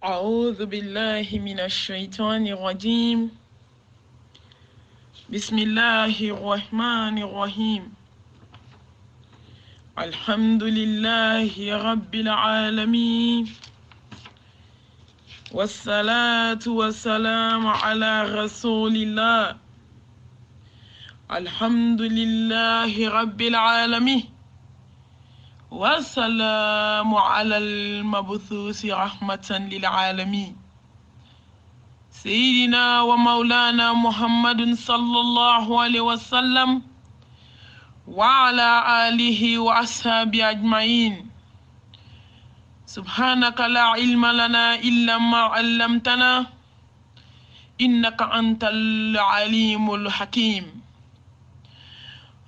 أعوذ بالله من الشيطان الرجيم. بسم الله الرحمن الرحيم. الحمد لله رب العالمين، والصلاة والسلام على رسول الله. الحمد لله رب العالمين، والسلام على المبعوث رحمة للعالمين سيدنا ومولانا محمد صلى الله عليه وسلم وعلى آله وأصحابه أجمعين. سبحانك لا علم لنا إلا ما علمتنا إنك أنت العليم الحكيم.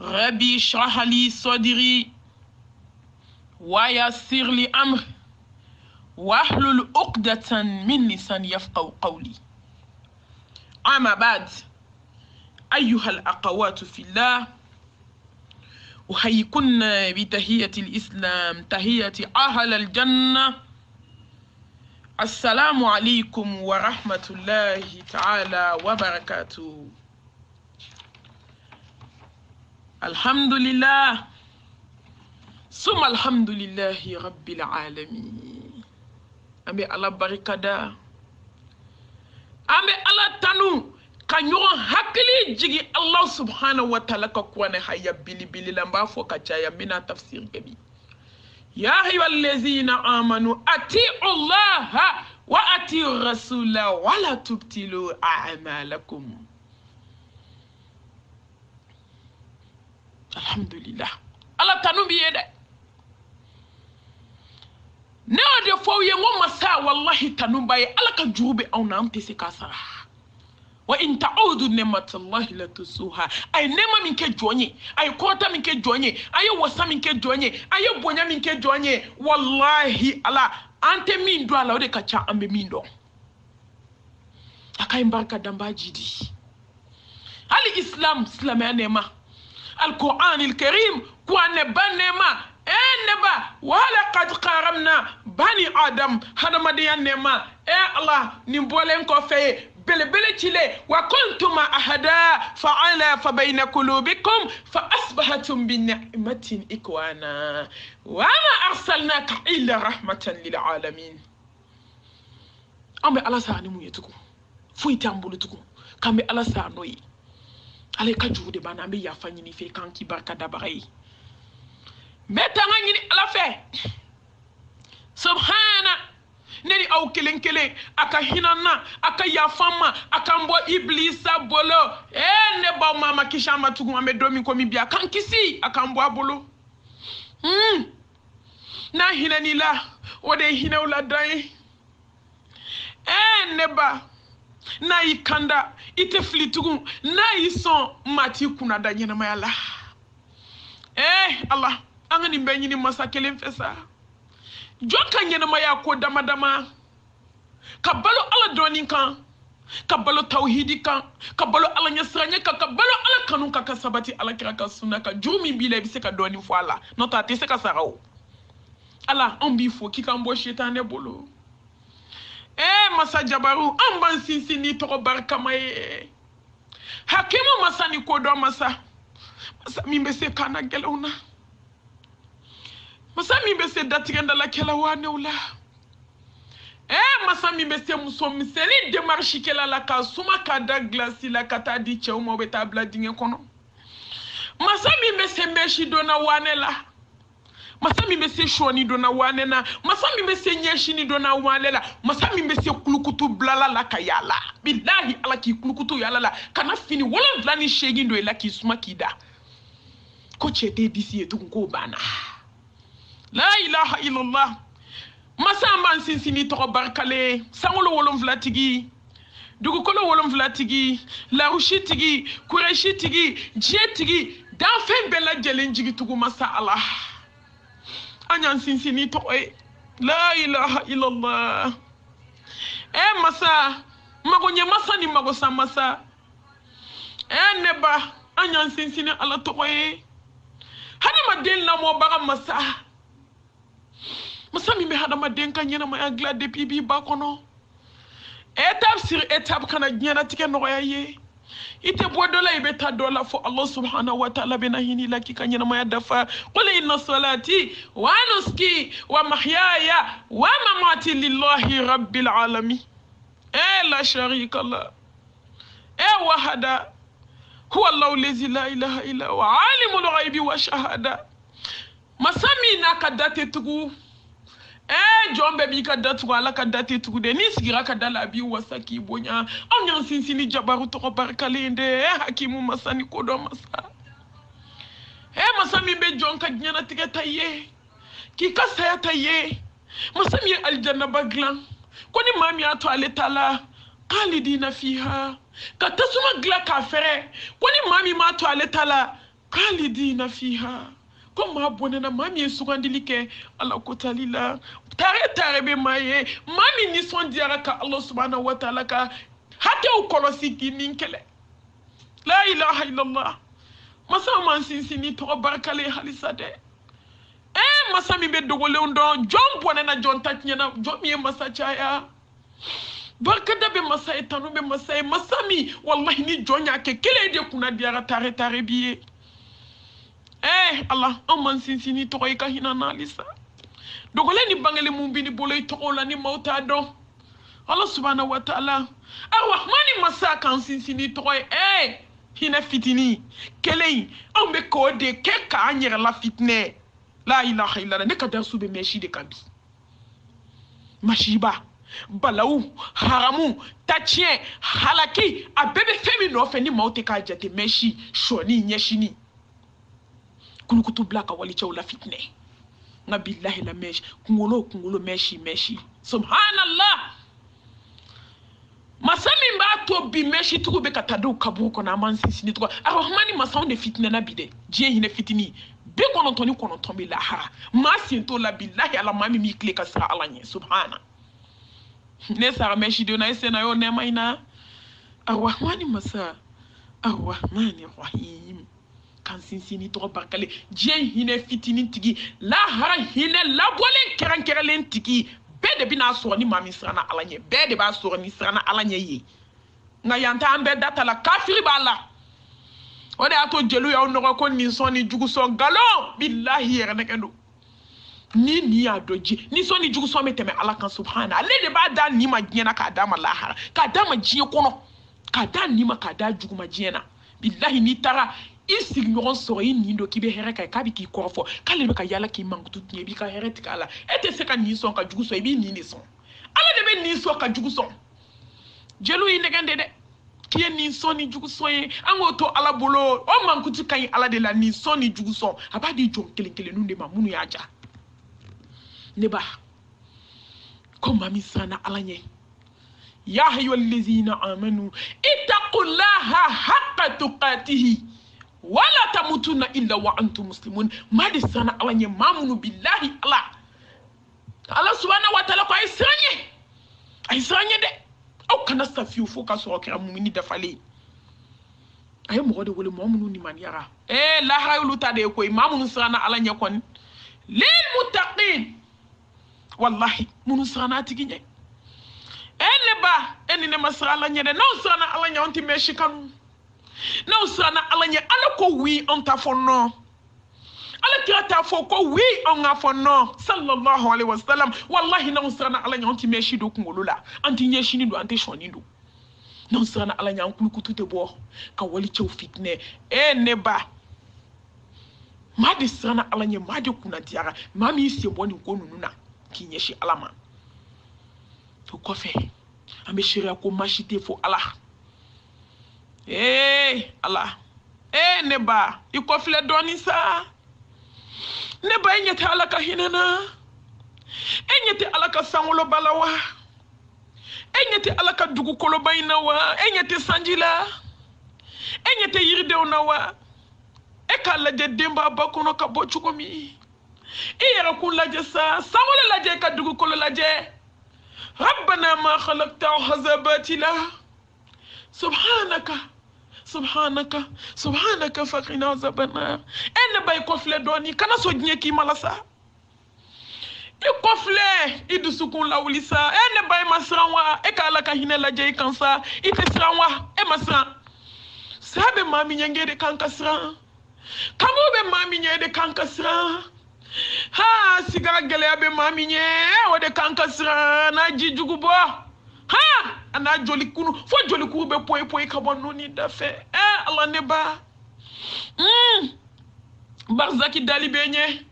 ربي اشرح لي صدري ويسر لي أمري واحلل عقدة من لساني يفقهوا قولي. أما بعد، أيها الأخوات في الله، أحييكن بتحية الإسلام، تحية أهل الجنة. السلام عليكم ورحمة الله تعالى وبركاته. الحمد لله ثم الحمد لله رب العالمين. أمي الله بركاته، أمي الله تنو kanyoron hakili jigi Allah subhanahu wa ta'ala ka kwane haya bili lamba fo ka chaya mina tafsir gabi. Ya ayyuhallazina amanu ati'u Allah wa ati'u rasula wa la tubtilu a'malakum. Alhamdulillah. Allah tanu biyede. Ne ode fo ye ngoma sa wallahi tanu baye Allah ka jurube awna amtese kasara. Wa in ta'udu ni'matallahi la tusuha. Ay nema minke jonye, ay kota minke jonye, ay wasa minke jonye, ay bonya minke jonye. Wallahi ala ante min do ala ode kacha ambe min do. Akay mbarka damba jidi. Ali Islam ya nema. Al-Qur'an al-Karim kwa neba nema. Neba wala qad qaramna bani Adam hadamadiyan nema. Allah nimbolen ko feye بلبل تلي وكنتم أحدا فعلى فبين قلوبكم فأصبحتم بنعمة إخوانا وما أرسلناك إلا رحمة للعالمين. أمي الله سانمو يتكو فويت أمبولو تكو كامي الله سانوي عليك جود بانا أمي يافانيني في كانكي بركة دبري متى غنيني الله في سبحانه neni au kelenkele aka hinana aka yafama aka mbo iblisa bolo ne ba mama kishama tugu ame domi komi bia kan kisi aka mbo abolo na hinani la ode hinaula dai ne ba na ikanda ite flitugu na ison mati kuna da nyina mayala Allah angani benyini masakelen fesa joka nyene maya ko dama kabalo ala doni kan kabalo tauhidi kan kabalo ala nyasranya kan kabalo ala kanun ka sabati ala kira ka sunna ka jumi bila bi se ka doni fo ala nota te se ka sarao ala on bi fo ki kan bo shetane bolo masa jabaru an ban sinsini to barka mai hakimu masani ko do masa mi be se kana gelona masami be se datiganda la kela wane ula masami be se muso miseli demarche kela la ka suma ka da glasi la kata di che mo be tabla dinge kono masami be se meshi dona wane la masami be se shoni dona wane na masami be se nyeshi ni dona wane la masami be se kulukutu blala la kayala billahi ala ki kulukutu yala la kana fini wala vlani shegi ndo ela ki suma kida ko chete disi etu ko bana. La ilaha illallah. Masamba sinsini to barkale sangolo wolom vlatigi dugukolo wolom vlatigi la rushitigi kureshitigi jetigi dafen bela jelenjigi tugu masa Allah anyan sinsini to la ilaha illallah. Masa magonye masa ni magosa masa neba anyan sinsini Allah to hadi madel na mo baga masa masa min bɛ hadamaden ka ɲɛnamaya dilan depuis b'i ba kɔnɔ étape sur étape kana diɲɛnatigɛ nɔgɔya ye i tɛ bɔ dɔ la i bɛ taa dɔ la fo Allah subhanahu wa ta'ala bɛna hinɛ i la k'i ka ɲɛnamaya dafa qul inna salati wa nuski wa mahyaya wa mamati lillahi rabbil alamin la sharika la wahada huwa Allahu allazi la ilaha illa huwa alimul ghaibi wa shahada masami na ka date tugu John bɛɛ ka datugu ala ka date tugu de ni sigira ka da la bi wasa k'i bonya anw y'an sinsin jabaru tɔgɔ barikalen de hakimu masa ni kodɔn masa masa min bɛ jɔn ka diɲɛnatigɛ ta ye k'i ka saya ta ye masa min ye alijannaba dilan ko ni maa min y'a to ale ta la khalidina fiha ka tasuma dilan k'a fɛrɛ ko ni maa min m'a to ale ta la khalidina fiha ko maa bɔnɛna maa min ye sugandili kɛ ala kotali la tare bɛ maa ye maa min nisɔndiyara ka Allah subhanahu wa ta'ala ka hakɛw kɔlɔsi k'i nin kɛlɛ la ilaha illallah masa man sinsin ni tɔgɔ barikalen halisa dɛ masa min bɛ dogolenw dɔn jɔn bɔnɛna jɔn ta tiɲɛna jɔn min ye masa caya barikada bɛ masa ye tanu bɛ masa ye masa min wallahi ni jɔn y'a kɛ kelen de kunna diyara tare b'i ye Allah an man sinsin ni tɔgɔ i ka hinɛ na halisa dogolen ni bangele mun bi ni bolo i tɔgɔw la ni maaw t'a dɔn Allah subhanahu wa ta'ala arrahmani masa kan sinsin ni tɔgɔ ye hinɛ fitini kelen an bɛ k'o de kɛ k'an yɛrɛ la fitinɛ la ilaha illallah ne ka darasu bɛ mɛsi de kan bi mashiba balawu haramu tatiɲɛ halaki a bɛɛ bɛ fɛn min nɔfɛ ni maaw tɛ k'a jate mɛsi sɔni ɲɛsini kulukutu bila ka wali cɛw la fitinɛ nga billahi la mesh kungolo meshi subhanallah masa min b'a to bi meshi tugu be ka tadu kabu kɔnɔ man sinsini tugu arrahmani masaw de fitinɛ na bi de diɲɛ hinɛ fitini be kɔnɔntɔn bɛ lahara maa sinto la billahi ala maa min b'i tile ka sira ala ɲɛ subhana ne sara meshi de na ese na yo nɛma ina arrahmani masa arrahmani rahim kan sinsini tɔgɔ barikale diɲɛ hinɛ fitinin tigi lahara hinɛ labɔlen kɛrɛnkɛrɛnlen tigi bɛɛ de bɛna sɔrɔ ni maa min siranna ala ɲɛ bɛɛ de b'a sɔrɔ ni siranna ala ɲɛ ye nka yan ta an bɛɛ data la kafiri b'a la o de y'a to jeliw y'aw nɔgɔ ko ninsɔn ni jugusɔn nkalon bilahi yɛrɛ nɛgɛ don ni y'a dɔn ji ninsɔn ni jugusɔn bɛ tɛmɛ ala kan subhana ale de b'a da nin ma diɲɛ na k'a d'a ma lahara k'a d'a ma diɲɛ kɔnɔ k'a da nin ma k'a da jugu ma diɲɛ na bilahi n'i taara i sigiɲɔgɔn sɔrɔ i nin don k'i bɛ hɛrɛ ka ye k'a bɛ k'i kɔrɔfɔ k'ale bɛ ka yala k'i mankutu tiɲɛ i b'i ka hɛrɛ tigɛ a la e tɛ se ka nin sɔn ka jugu sɔn i b'i nin de sɔn ala de bɛ nin sɔn ka jugu sɔn jeliw y'i nɛgɛn de dɛ k'i ye nin sɔn ni jugu sɔn ye an k'o to ala bolo o mankutu ka ɲi ala de la nin sɔn ni jugu sɔn a b'a di jɔn kelen kelenninw de ma minnu y'a ja ne ba ko maa min siranna ala ɲɛ ya ayyuhallazina amanu ittaqullaha haqqa tuqatihi wala tamutunna illa wa antum muslimun ma de sana ala ɲɛ maa minnu billahi ala subhanahu wa ta'ala ko a ye siran ɲɛ dɛ aw kana sa fiyewu fo k'a sɔrɔ kɛra mumini dafalen a ye mɔgɔ de wele mɔgɔ minnu nimaniyara lahara y'olu ta de ye koyi maa minnu siranna ala ɲɛ kɔni lil muttaqin wallahi minnu siranna a tigi ɲɛ ne ba ni ne ma siran ala ɲɛ dɛ n'aw siranna ala ɲɛ anw tɛ mɛn si kanu n'aw siranna ala ɲɛ ala ko wi anw t'a fɔ nɔ ala kira t'a fɔ ko wi anw k'a fɔ nɔ sallallahu alaihi wa sallam wallahi n'aw siranna ala ɲɛ anw tɛ mɛn si don kunkolo la an tɛ ɲɛsinin don an tɛ sɔɔni don n'aw siranna ala ɲɛ an kulukutu tɛ bɔ ka walicɛw fitinɛ ne ba maa de siranna ala ɲɛ maa de kunnadiyara maa min sen bɔ nin ko ninnu na k'i ɲɛsin ala ma o kɔfɛ an bɛ seereya ko maa si tɛ fo ala ala ne ba i kɔfilɛ dɔɔnin sa ne ba e ɲɛ tɛ ala ka hinɛ na e ɲɛ tɛ ala ka sankoloba la wa e ɲɛ tɛ ala ka dugukoloba in na wa e ɲɛ tɛ sanji la e ɲɛ tɛ yiridenw na wa e k'a lajɛ den b'a ba kɔnɔ ka bɔ cogo min i yɛrɛ kun lajɛ sa sankolo lajɛ ka dugukolo lajɛ rabbana ma khalaqta hadha batila subhanaka faqina azabannar ne bay ko fle doni kana so diɲɛ k'i mala sa kofle idu sukun la wulisa ne bay masranwa e ka ala ka hine la jey kansa ite sranwa e masran sabe mami nyangede kanka sran kamo be mami nyede kanka sran ha sigara gele be mami nye o de kanka sran na jijugu bo ha ana joli kunu fo joli ku be poy ka bonno ni da fe Allah ne ba barzaki dali benye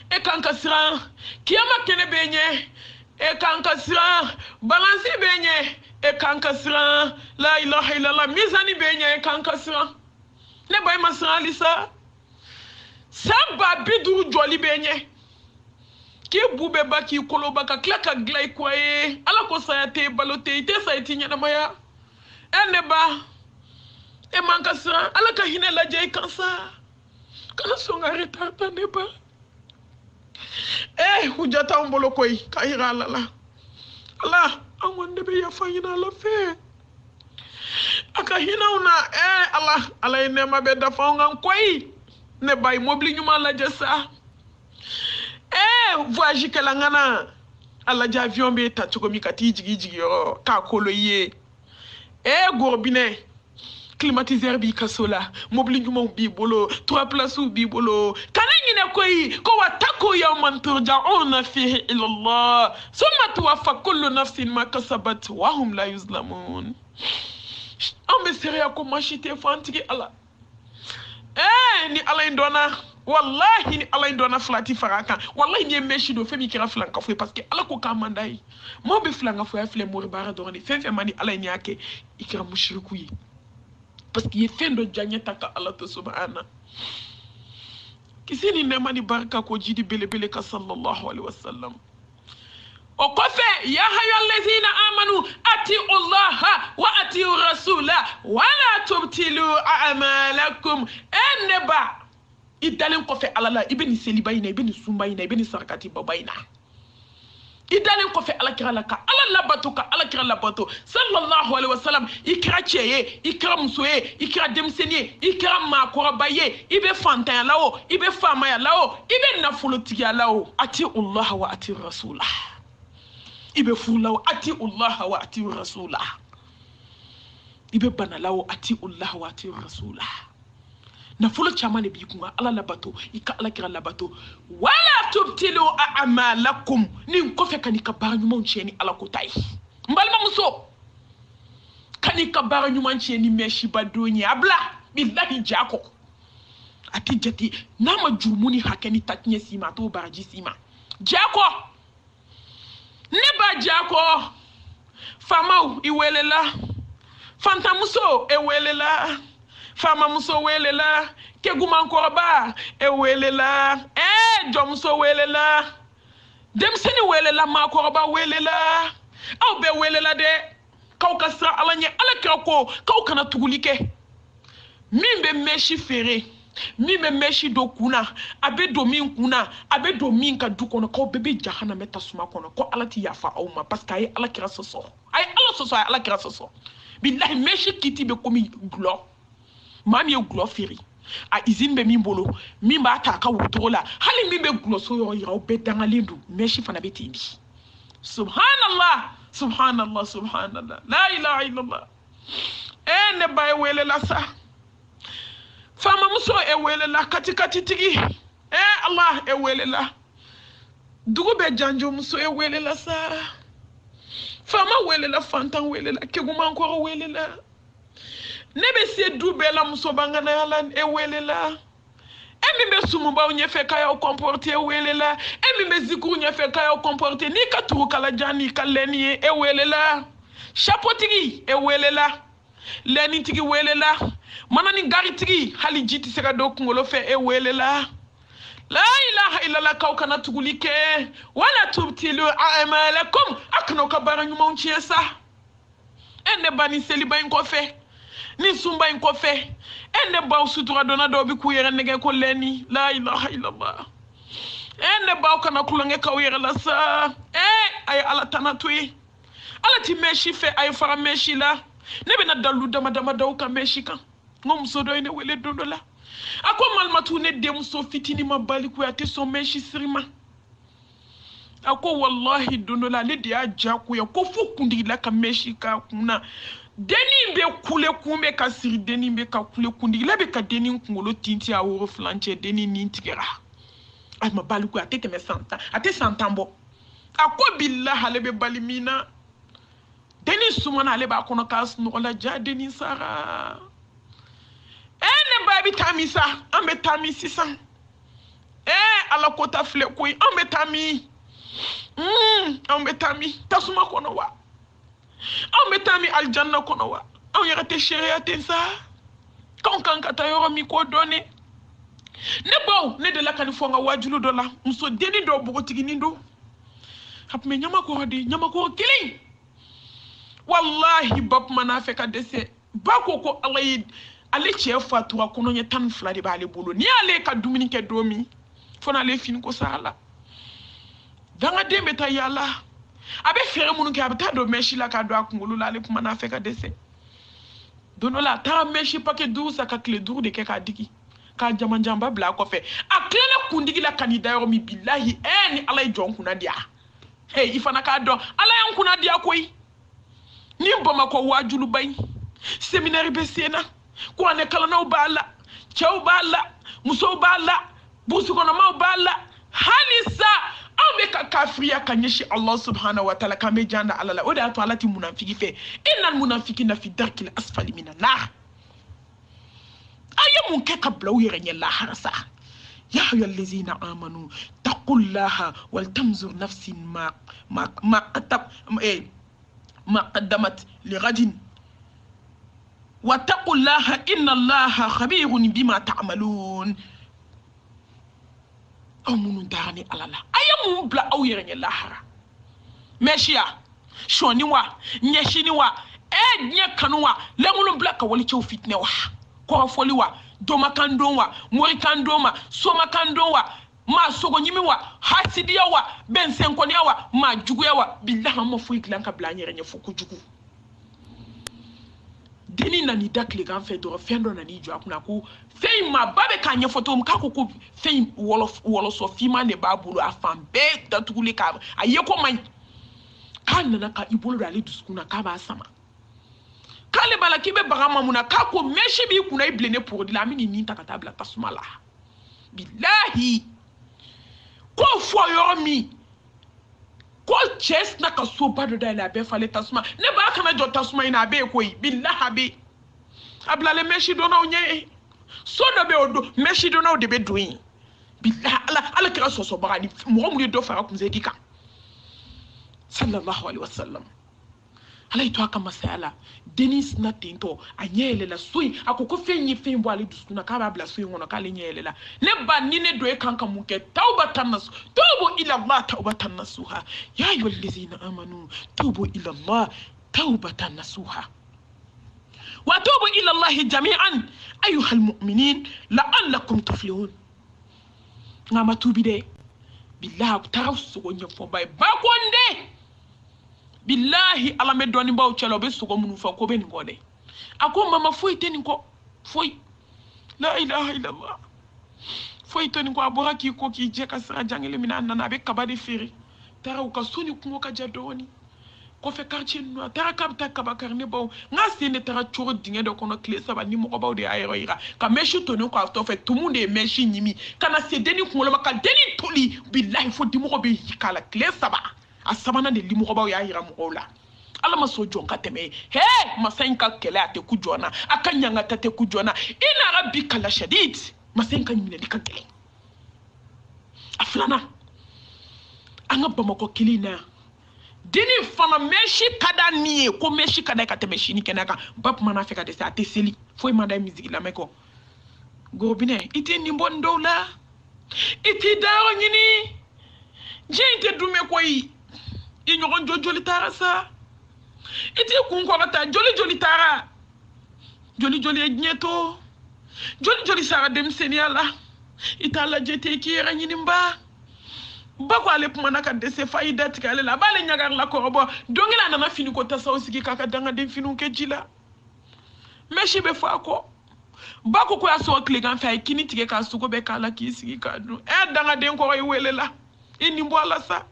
e kanka sran kiyama kene benye e kanka sran balansi benye e kanka sran la ilaha illallah mizani benye e kanka sran ne bay masran lisa samba bidu joli benye ki bube baki koloba ka klaka glay kwaye ala ko sayate balote te sayati nyana maya ene ba e manka sran ala ka hine la jey kansa kana songa retata ne ba hujata umbolo koy kaira lala Allah angonde be ya fayina la fe aka hina una Allah ine mabe da fawngan koy ne bay mobli nyuma la jessa voyage kala ngana Allah ja avion be tatuko mi kati jigi yo ka kolo ye gorbine climatiseur bi kasola mobli nyuma bi bolo 3 places bi bolo kananyine koy ko watako yawman turja'una fihi ila Allah thumma tuwaffa kullu nafsin ma kasabat wa hum la yuzlamun ambe seria ko machite fantiki ala ni ala indona wallahi ni ala indona flati faraka wallahi ni meshi do femi kira flanka fo parce que ala ko kamandai mo be flanka fo afle mori bara do ni fenfe mani ala nyake ikira mushriku yi parce que yefendo janyata ka Allah subhana kisini nemani baraka ko jidi bele ka sallallahu alaihi wasallam o kofe ya hayyul ladhina amanu atiu Allah wa atiu rasula wa la tubtilu a'malakum eneba idalen kofe alala ibeni selibayina ibeni sumbayina ibeni sarakati babayina idalen kofe alakira laka ala labatuka alakira labato sallallahu alaihi wasallam ikra cheye ikra musoye ikra demsenie ikra makorabaye ibe fantan lawo ibe fama ya lawo ibe nafuluti ya lawo ati Allah wa ati rasulah ibe fulawo ati Allah wa ati rasulah ibe banalawo ati Allah wa ati rasulah na fulo chamane bi kunga ala labato ika ala kira labato wala tubtilu a'malakum ni nkofe kanika baranyuma ncheni ala kotai mbalma muso kanika baranyuma ncheni meshi badonyi abla billahi jako ati jati nama jumuni hakeni tatnye sima to baraji sima jako neba jako famau iwelela fantamuso ewelela fama muso welela ke guman korba welela jomso welela demseni welela ma korba welela aw be welela de kaw kasra alanye alaka ko kaw kana tugulike mimbe meshi fere mimbe meshi do kuna abe do min kuna abe do min ka dukono kaw bebe jahana meta suma kono ko alati yafa awma parce que ay alakira soso ay ala soso ay alakira soso billahi meshi kiti be komi glo mami yo glo feri a izin be min bolo min ba ta ka wutola hali min be glo so yo yaw be dangalendu meshi fana be tindi subhanallah subhanallah subhanallah la ilaha illallah ne bay wele la sa fama muso wele la katikati tigi Allah wele la dugu be janjo muso wele la sa fama wele la fantan wele la keguma encore wele la nebe se dube la muso bangana yalan wele la mi be sumu ba onye fe kaya o comporter wele la mi be zikuru nye fe kaya o comporter ni ka turu kala jani kaleni wele la chapotigi wele la leni tigi wele la manani gari tigi hali jiti sega do kungolo fe wele la la ilaha illallah kaw kana tugulike wala tubtilu a'malakum akno kabara nyuma unchiesa ene bani seliba inko fe ni sumba inko fe ene ba usutura dona do bi ku yere nege ko leni la ilaha illallah ene ba kana kulonge kaw yere la sa ay ala tanatui ala ti meshi fe ay fara meshi la nebe na dalu dama daw ka meshi kan ngom so do ene wele dondola ako malmatu ne dem so fitini mabali ku ate so meshi sirima ako wallahi donola le de ajaku ya ko fo kundi la ka meshi ka kuna deni be kule kumbe ka siri deni be ka kule kundi la be ka deni ngolo tinti a woro flanche deni nintigera ay ma baluku atete me santa ate santambo ako billah le be balimina deni sumana le ba kono ka snu la ja deni sara ene babi tamisa ambe tamisi san ala kota fle koy ambe tami ambe tami tasuma kono wa ambe tami aljanna kono wa aw yarate sharia tensa kan kata yoro mi ko donné ne baw ne de la kan fonga wajulu do la muso deni do bugo tigini ndo hap me nyama ko kilin wallahi bab manafeka dese bako ko alayid ale che fatwa kono nya tan fladi ba le bolo ni ale ka dumini ke domi fona le fin ko sala danga dembe ta yalla abe fere munu ke abata do meshi la ka do akungulu la le kuma na feka dese dono la ta meshi pake du sa ka kle dur de ke ka digi ka jamanjamba bla ko fe aklele kundigi la kanida yo mi billahi ni alay jon kuna dia hey ifana ka do alay kuna dia koy ni mboma ko wajulu bay seminary be sena ko ane kala no bala chew bala muso bala busu kono ma bala halisa ambe ka kafriya kanyeshi Allah subhanahu wa ta'ala kame jana alala oda to alati munafiki fe innal munafiqina fi darkil asfali minan nar ayamun ke kablaw yerenye la harasa ya ayyuhallazina amanu taqullaha wal tamzur nafsin ma qaddamat lighadin wattaqullaha innallaha khabirun bima ta'malun amunu darani alala ayamu bla aw yerenye lahara meshia shoni wa nyeshini wa nye kanwa lengulu bla ka wali chew fitne wa ko foli wa doma kandon wa mori kandon ma soma kandon wa ma sogo nyimi wa hasidiya wa ben senkonia wa ma juguya wa billahi mo fu iklanka bla yerenye fuku jugu deni nani dakle gan fe do fendo nani jo akuna ko fey ma babe ka nye photo mka ko fey wolo so fima ne babulu afan be datugule ka aye ko man kan na ka ibolo dali duskuna ka ba sama kale bala kibe bagama muna ka ko meshi bi kuna iblene pour de la mini ni takata bla tasmala billahi ko fo yoromi ko chest na ka so bado da la be fale tasuma ne ba kana jo tasuma ina be koyi billahi be ablale meshi do na onye so do be odo meshi do na o de be doing billahi ala kira so bagani mo mu do fara kunze dika sallallahu alaihi wasallam alay to aka masala denis na tinto anyele la sui akoko fenyi fembo ali dusuna ka ba bla sui ngono ka le nyele la ne ba ni ne do e kanka munke taubatan nas tubu ila allah taubatan nasuha ya ayyuhallazina amanu tubu ila allah taubatan nasuha wa tubu ila allah jami'an ayyuhal mu'minin la'allakum tuflihun ngama tubi de billahi tarasu ko nyefo bay ba konde billahi ala me doni baw chelo be sugo munu fa ko be ni ngode ako mama foy teni ko foy la ilaha illallah foy teni ko abora ki ko ki je ka sara jangele mina nana be kabade firi tara ko suni ko ka jadoni ko fe quartier no tara kabta kabakar ne baw ngasi ne tara choro dinge do kono clé saba ni mo ko baw de ayro ira ka meshi toni ko to fe tout monde meshi nyimi kana se deni ko lo maka deni toli billahi fo di mo ko be kala clé saba asabana de limo ba ya hira mola ala maso jonka teme he masenka kele ate kujona akanyanga tate kujona ina rabbika la shadid masenka nyine dika kele aflana anga bamako kilina dini fana meshi kada nie ko meshi kada ka te meshi ni kenaka bab manafeka de sa te seli foi manda musique la meko gorbine ite ni bondola ite daro nyini jente dume koyi inyogon joli tara sa iti kun ko ta joli tara joli nyeto joli sara dem seniala itala jete ki ra nyinimba bako ale pumana ka dese faida tikale la bale nyagar la korobo dongila nana fini ko ta sawsiki kaka danga dem finu ke jila meshi be fa ko bako ko aso kligan fa kini tike ka suko be kala ki sigi ka du danga den ko yi welela ini mbola sa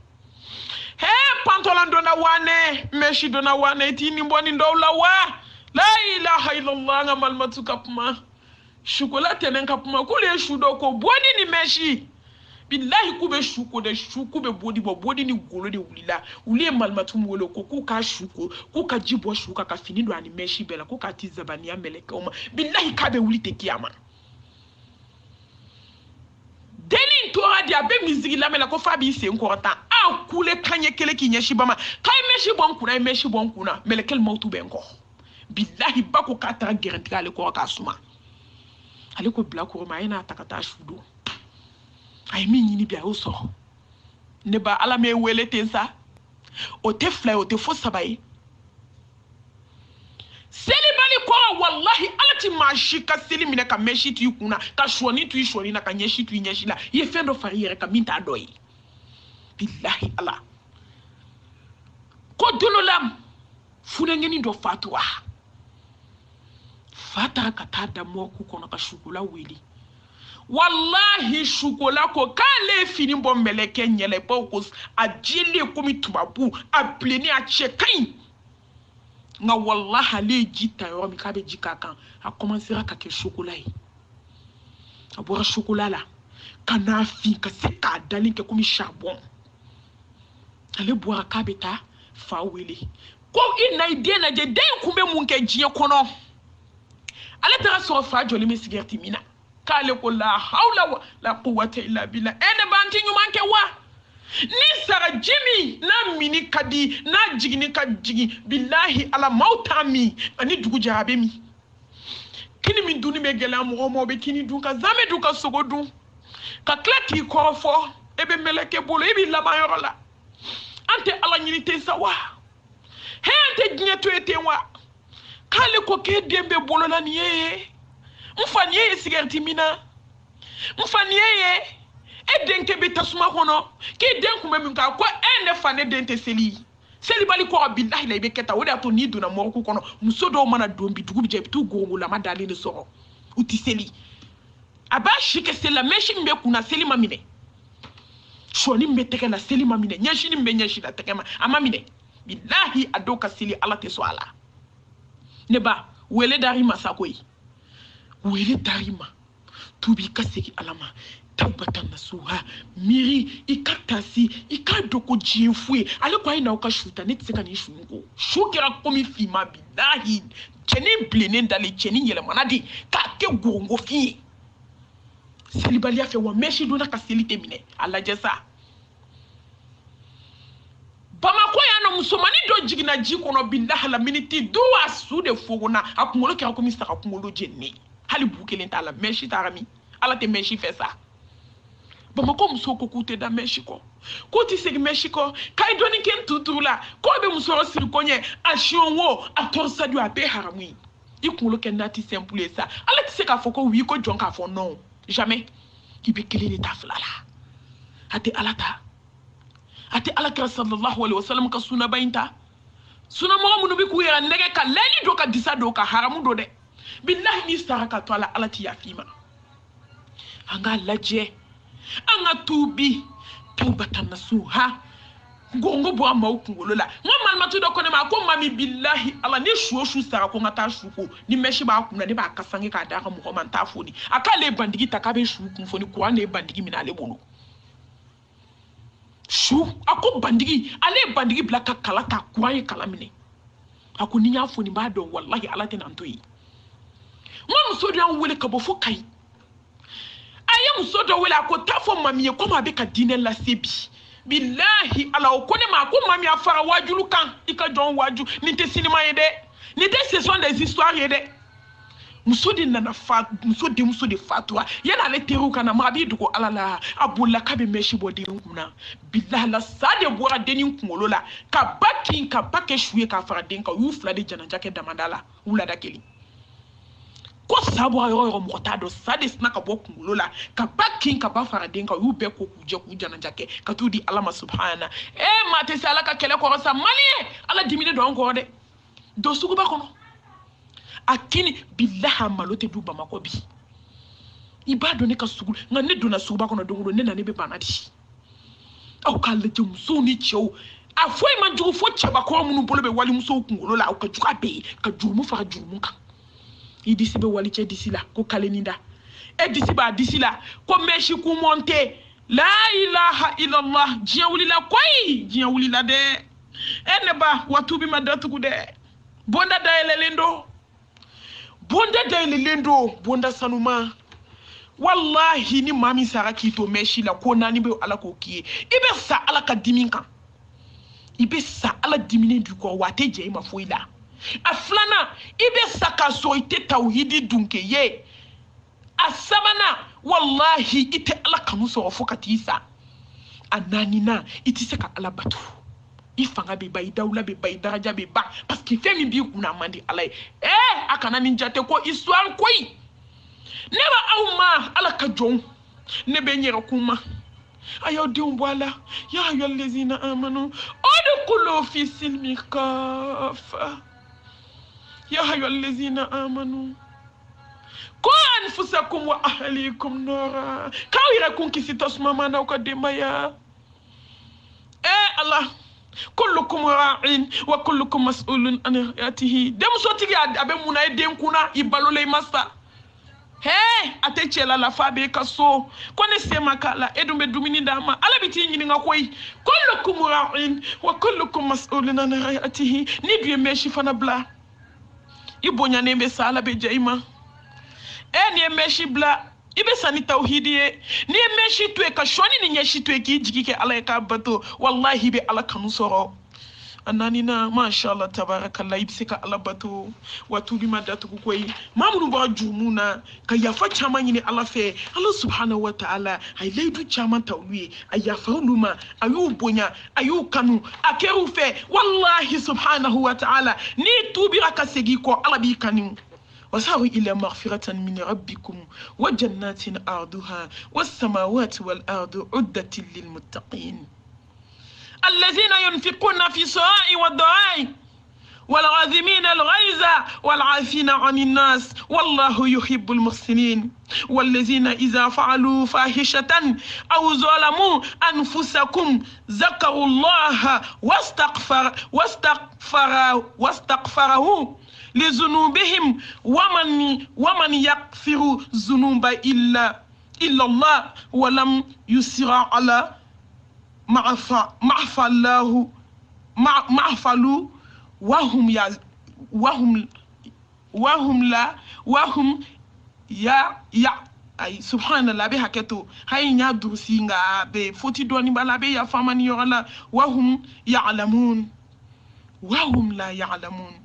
he pantolan dona wane meshi dona wane tini mboni ndowla wa la ilaha illallah nga malmatu kapma chocolat tenen kapma kule shudo ko bodi ni meshi billahi kube shuko de shuko be bodi ni golo de wulila uli malmatu mwolo ko ku ka shuko ku ka jibo shuka ka fini do ani meshi bela ku ka tizabani ya meleke oma billahi kabe wuli te kiyama deni tora dia be mizigi la mela ko fabi se nkota a kule kanye kele ki nyeshi bama kay meshi bon kuna melekel mautu be nko billahi bako ka ta garanti ale ko ka suma ale ko bla ko ma ina takata shudo ay mi nyini bia o so ne ba ala me wele tensa o te fly o te fo sabai seli bali ko wallahi alati mashi ka seli mine ka meshi tu kuna ka shoni tu shoni na ka nyeshi tu nyeshi la ye fendo fariere ka minta doyi billahi ala ko dololam funengeni do fatwa fata ka tada mo ku kono ka shukula wili wallahi shukola ko kale fini bon meleke nyele pokos ajili komi tubabu a pleni a chekai nga wallahi le jita yo mi kabe jikaka a commencer ka ke chocolat yi a boire chocolat la kana fi ka se ka dalin ke komi charbon ale boire ka beta fa wele ko ina ide na je den kumbe mun ke jiye kono ale tara so fa joli mi cigarette mina kale ko la hawla la quwwata illa billah ene banti nyuma ke wa ni sara jimi na mini kadi na jigini ka jigi billahi ala mautami ani dugu jabe mi kini min duni me gela mo be kini dun ka zame du ka sogodu ka klati ko fo ebe meleke bolo ebi la bayoro la ante ala nyini te sawa he ante gnyeto ete wa kale ko ke dembe bolo la niye mfani ye sigarti mina mfani ye denke be tasuma kono ki den kuma min ka ko ene fane dente seli bali ko billahi la be keta wodi ato ni duna mo ko kono muso do mana dombi dugu je tu gongo la madali ni soro uti seli aba shike sela meshi mbe kuna seli mamine shoni mbe teke na seli mamine nyeshi ni mbe nyeshi la teke ma amamine billahi adoka seli ala te swala neba wele darima sakoi wele darima tubi kaseki alama taubatan nasuha miri ikatasi ikadoko jinfue ale kwa ina ukashuta netseka ni shungo shukira komi fima billahi cheni blene ndale cheni yele manadi ka ke gongo fi selibali afi wa meshi dona ka selite mine ala jesa bamako ya no musomani do jigina jikono billahi la miniti do asu de fogona akungolo ke akomi saka akungolo jenni hali bukele ntala meshi tarami ala te meshi fesa bamako muso ko kute da Mexico ko ti segi Mexico kay doni ken tutula ko be muso sir konye ashionwo atorsa du abe haramui ikulo ken dati simple ça ala ti se ka foko wi ko jonka fo non jamais ki be kelele taflala ate alaka sallallahu alaihi wasallam ka suna bainta suna mo mun bi ku ya ndege ka leni do ka disa do ka haramu do de billahi ni saraka to ala alati yafima anga laje anga tubi tubatan nasuha gongo bo ama ukungolo la mama matu do kone ma ko mami billahi ala ni shu sara ko ngata shuko ni meshi ba kuna ni ba kasange ka da ka mo man tafoni akale bandigi takabe shu kun foni ko ane bandigi mina le bolo shu ako bandigi ale bandigi blaka kala ta kuaye kala mine ako ni nya foni ba do wallahi ala te nantoyi mo so do an wele ka bo fo kai ayam sodo wela ko tafo mamiye ko ma be ka dine la sebi billahi ala o kone ma ko mami afara wajulu kan ika jon waju ni te cinema yede ni te ce sont des histoires yede musodi nana fa musodi fatwa yana le teru kana ma bi duko ala la abulla kabe meshi bodi kuna billahi la sade bora denin kungolo la ka bakin ka bake shuye ka fara den ka yu fla de jananja ke damandala wula dakeli ko sabo ayo mo tado sade snaka bokungulo la ka bakin ka ba fara den ka yu be ko kuje ku jananja ke ka tudi alama subhana mate sala ka kele ko sa maliye ala dimine do encore de do sugu ba kono akini billahi malote du bamako bi ibado ne ka sugu ngane do na sugu ba kono do ne na ne be banadi aw ka le jum so ni chew a foi man jugu fo chaba ko munu bolo be wali muso kungolo la ka juga be ka jurumu fa jurumu kan i disi be wali che disi la ko kaleninda e disi ba disi la ko meshi ku monte la ilaha illallah jiya wuli la koy jiya wuli la de ene ba watubi madatu ku de bonda dayele lendo bonda sanuma wallahi ni mami sara kito meshi la ko nani be ala ko kiye ibe sa ala ka diminkan ibe sa ala dimine du ko wate je ma foila aflana ibe sa ka so ite tauhidi dunke ye asamana wallahi ite ala kanu so fokati isa ananina ite se ka ala batu ifanga be bay dawla be bay daraja be ba parce que femi bi kuna mandi alay akana ninjate ko histoire koy neba awma ala ka jon nebe nyera kuma ayo dium wala ya ayyuhal ladzina amanu udkhulu fi silmi kafa ya ayyuhal ladzina amanu ku anfusakum wa ahlikum nara kawira kun kisitos mama na ko demaya Allah kullukum ra'in wa kullukum mas'ulun an ra'atihi dem sotigi abe muna dem kuna ibalole masa ate chela la fabe kaso kone sema kala edumbe dumini dama ala biti nyini ngakoy kullukum ra'in wa kullukum mas'ulun an ra'atihi ni biye meshi fana bla ibonya nembe sala be jaima ni meshi bla ibe sani tauhidi ni meshi tuwe ka shoni ni nyeshi tuwe ki jikike ala ka bato wallahi be ala kanu soro ananina mashallah tabarakallah ibsika ala bato watubi madatu koyi mamunu ba jumuna ka yafa chama nyini ala fe Allah subhanahu wa ta'ala ay leidu chama tawwi ay yafa luma ayu bonya ayu kanu akeru fe wallahi subhanahu wa ta'ala ni tubi akasegi ko ala bi kanu وساروا إلى مغفرة من ربكم وجنات أرضها والسماوات والأرض عدة للمتقين الذين ينفقون في السراء والضراء والعازمين الغيظ والعافين عن الناس والله يحب المحسنين والذين إذا فعلوا فاحشة أو ظلموا أنفسكم ذكروا الله واستغفره لذنوبهم ومن يغفر الذنوب إلا الله ولم يصر على ما فعلوا وهم ay subhanallah be haketo hay nya dursi nga be foti doni bala be ya famani yorala wahum la ya'lamun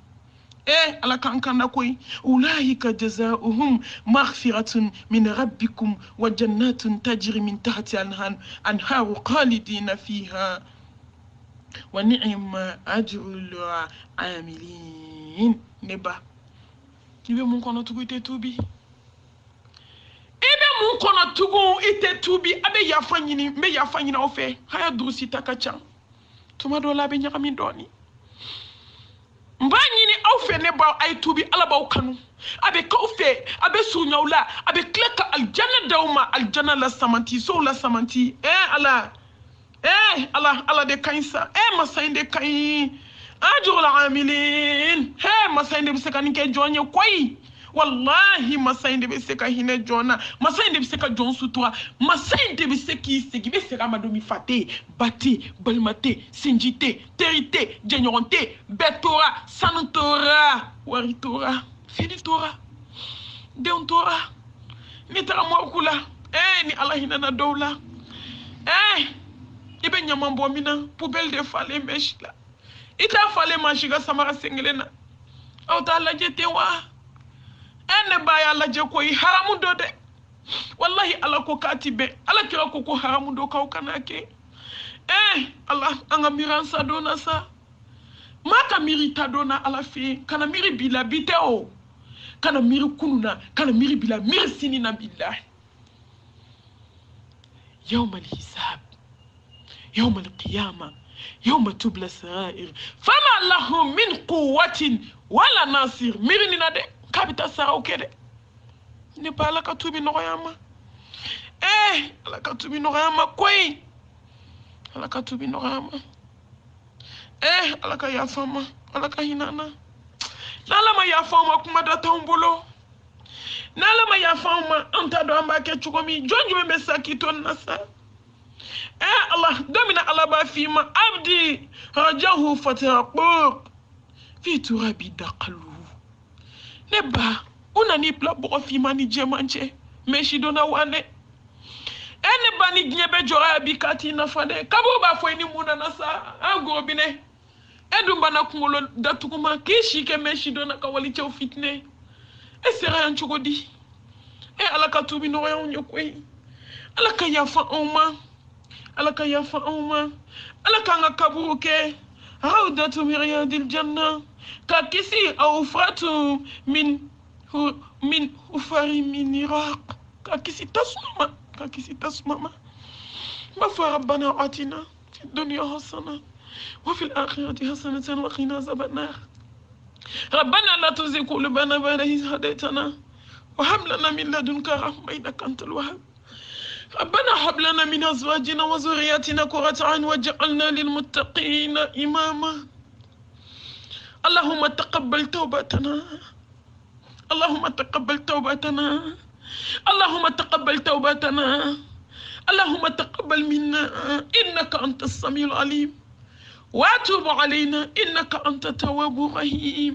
ala kankana koy ulaika jazaohum maghfiratun min rabbikum wa jannatun tajri min tahtiha anharu khalidina fiha wa ni'ma ajrul amilin neba kibe mun kono tugu ite tubi ibe mun kono tugu ite tubi abe yafa nyini me yafa nyina ofe haya durusi takacha tuma do labe nyami doni mbanyini awfe ne ba ay tubi ala ba kanu abe kawfe abe sunyawla abe kleka aljanna dawma aljanna la samanti so la samanti ala de kainsa masayinde kay ajrul amilin masayinde biseka ninke jonye koy wallahi masayinde biseka hine jona masayinde biseka jon sutura masayinde biseki segi biseka madomi fate bati balmate sinjite terite jenyoronte betora santora waritora finitora deontora nitara mwakula ni alahina na doula ibe nyamambo mina poubelle de fale meshla ita fale mashiga samara sengelena au ta la jete wa ene baya la je koy haramu do de wallahi ala ko katibe ala kira ko haramu do kaw kanake Allah anga miransa dona sa maka mirita dona ala fi kana miri bila biteo kana miri kununa kana miri bila miri sinina billahi يوم الحساب يوم القيامة يوم تبلى السرائر فما له من قوة ولا ناصر ميرني نادي كابتا سراو كده نبا لك توبي نغياما لك توبي نغياما كوي لك توبي نغياما alaka ya fama alaka hinana nala ma ya fama kuma da tambolo nala ma ya fama anta do amba ke chugomi jonju be sakiton nasa Allah domina alaba fima abdi rajahu fataqur fi turabi daqalu neba una ni pla bo fima ni jemanche meshi dona wane ene bani gnebe jora bikati na fade kabo ba fo ni muna nasa agobine edum bana kungolo datukuma kishi ke meshi dona kawali chew fitne sera yan chugodi alaka tubi no yan nyokwe alaka yafa oma alaka yafa oma alaka nga kaburuke raudatu miriyadil janna ka kisi au fratu min ufari min iraq ka kisi tasmama ما فربنا آتنا في الدنيا حسنة وفي الآخرة حسنة وقنا عذاب النار ربنا لا تزغ قلوبنا بعد إذ هديتنا وهب لنا من لدنك رحمة إنك أنت الوهاب ربنا هب لنا من أزواجنا وذرياتنا قرة أعين واجعلنا للمتقين إماما اللهم تقبل توبتنا اللهم تقبل توبتنا اللهم تقبل توبتنا اللهم تقبل منا إنك أنت السميع العليم واتوب علينا إنك أنت التواب الرحيم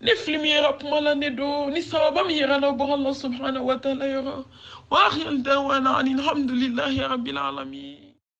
نفلم يا رب مالا ندو نسابا ميرانا الله سبحانه وتعالى يرى وآخر دعوانا عن الحمد لله رب العالمين.